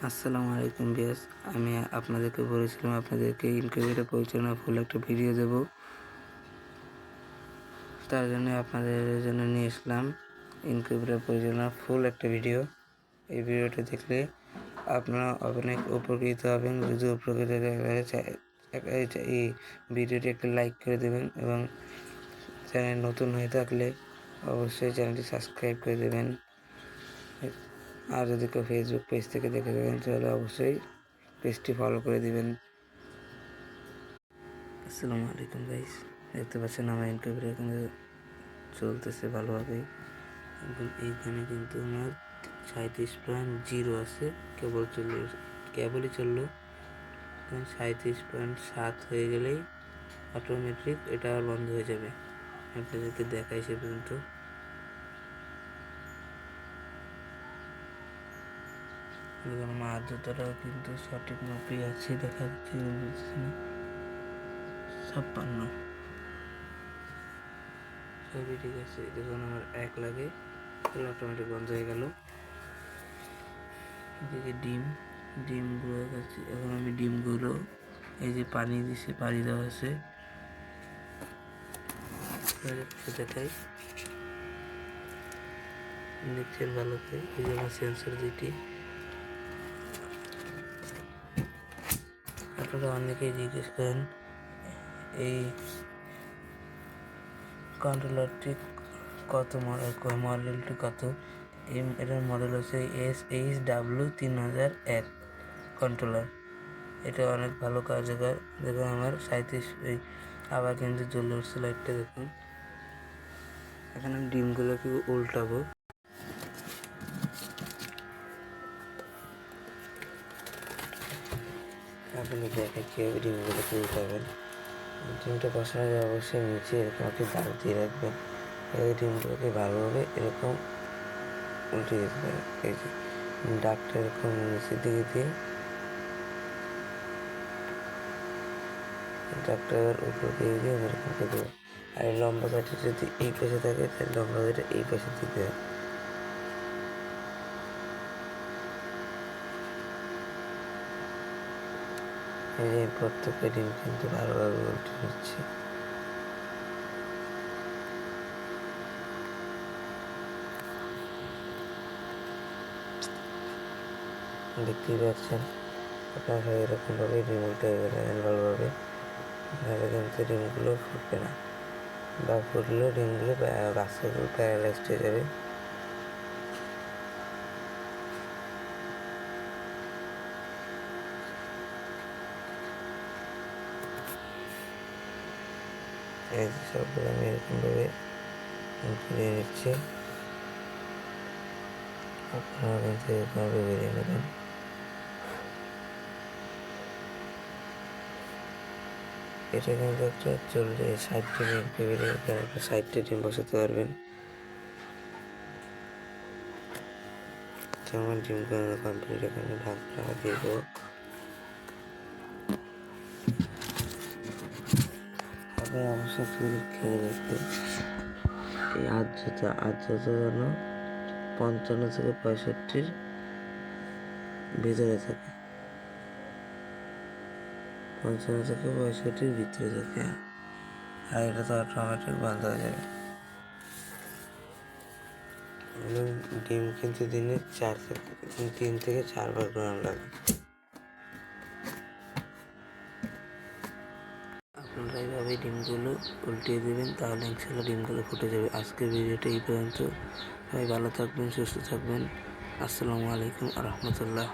আসসালামু আলাইকুম ভিউয়ার্স। আমি আপনাদেরকে বলেছিলাম আপনাদেরকে ইনকিউবেটর পরিচালনা ফুল একটা ভিডিও দেব। তার জন্য আপনাদের জন্য নিয়ে আসলাম ইনকিউবেটর পরিচালনা ফুল একটা ভিডিও। এই ভিডিওটা দেখলে আপনারা অনেক উপকৃত হবেন। যদি উপকৃত এই ভিডিওটি একটা লাইক করে দেবেন এবং চ্যানেল নতুন হয়ে থাকলে অবশ্যই চ্যানেলটি সাবস্ক্রাইব করে দেবেন। আর যদি কেউ ফেসবুক পেজ থেকে দেখে থাকেন তাহলে অবশ্যই পেজটি ফলো করে দিবেন। আসসালামু আলাইকুম গাইস, দেখতে পাচ্ছেন আমার ইনকিউবেটর এখানে চলতেছে ভালোভাবে। এইখানে কিন্তু আমার 37.0 আছে, কেবলই চললো। 37.7 হয়ে গেলেই অটোমেটিক এটা আর বন্ধ হয়ে যাবে। আপনাদেরকে দেখাই সে পর্যন্ত। আমার আর্দ্রতাটাও কিন্তু সঠিক মাপেই আছে, দেখা যাচ্ছে 56। সবই ঠিক আছে। যখন আমার 1 লাগে তাহলে অটোমেটিক বন্ধ হয়ে গেল। এদিকে ডিমগুলো আছে। এখন আমি ডিমগুলো এই যে পানি দেওয়া আছে দেখাই, দেখছেন ভালো করে। এই যে আমার সেন্সর দুইটি। আপনারা অনেকেই জিজ্ঞেস করেন এই কন্ট্রোলারটি কত, মডেলটি কত। এটার মডেল হচ্ছে SHW3001 কন্ট্রোলার। এটা অনেক ভালো কার্যকর। দেখুন আমার 37 আবার কিন্তু জ্বলে উঠছে লাইটটা, দেখুন। এখন আমি ডিমগুলোকে উল্টাবো। আপনি দেখেন কীভাবে ডিমগুলোকে উল্টাবেন। ডিমটা বসানোর আগে অবশ্যই নিচে এরকম একটি দাগ দিয়ে রাখবেন। এই ডিমগুলোকে ভালোভাবে এরকম উল্টে দিতে পারেন। এই যে দাগটা এরকম নিচের দিকে দিয়ে দাগটা উপর দিকে দিয়ে এরকম করে দেবেন। আর এই লম্বা কাঠি যদি এই পাশে থাকে তাহলে লম্বা কাঠিটা এই পাশে দিতে হবে। এই প্রত্যেকটা ডিম কিন্তু ভালোভাবে উল্টে নিচ্ছি। দেখতেই পাচ্ছেন আপনারা এরকমভাবে ডিম উল্টে নেবেন ভালোভাবে, নাহলে কিন্তু ডিমগুলো ফুটবে না, বা ফুটলেও ডিমগুলো বাচ্চাগুলো প্যারালাইজড হয়ে যাবে। এই যে সবগুলো আমি এরকমভাবে ঘুরিয়ে নিচ্ছি। আপনারা কিন্তু এরকমভাবে ঘুরিয়ে নেবেন। এটা কিন্তু একটা 60টা ডিম পেয়ে একটা 60টা ডিম বসাতে পারবেন। আমার ডিম করানো কমপ্লিট। এখানে ঢাকনা দিয়ে দেবো। আপনি অবশ্যই খেয়ে দেখবেন এই আর্দ্রতা যেন 55 থেকে 65-র ভিতরে থাকে। 55 থেকে 65-র ভিতরে থাকে, আর এটা তো অটোমেটিক বন্ধ হয়ে যাবে। ডিম কিন্তু দিনে 3 থেকে 4 বার করানো লাগে। আপনারা এইভাবে ডিমগুলো উল্টিয়ে দেবেন, তাহলে ইনশাল্লাহ ডিমগুলো ফুটে যাবে। আজকের ভিডিওটা এই পর্যন্ত। সবাই ভালো থাকবেন, সুস্থ থাকবেন। আসসালামু আলাইকুম ওয়া রাহমাতুল্লাহ।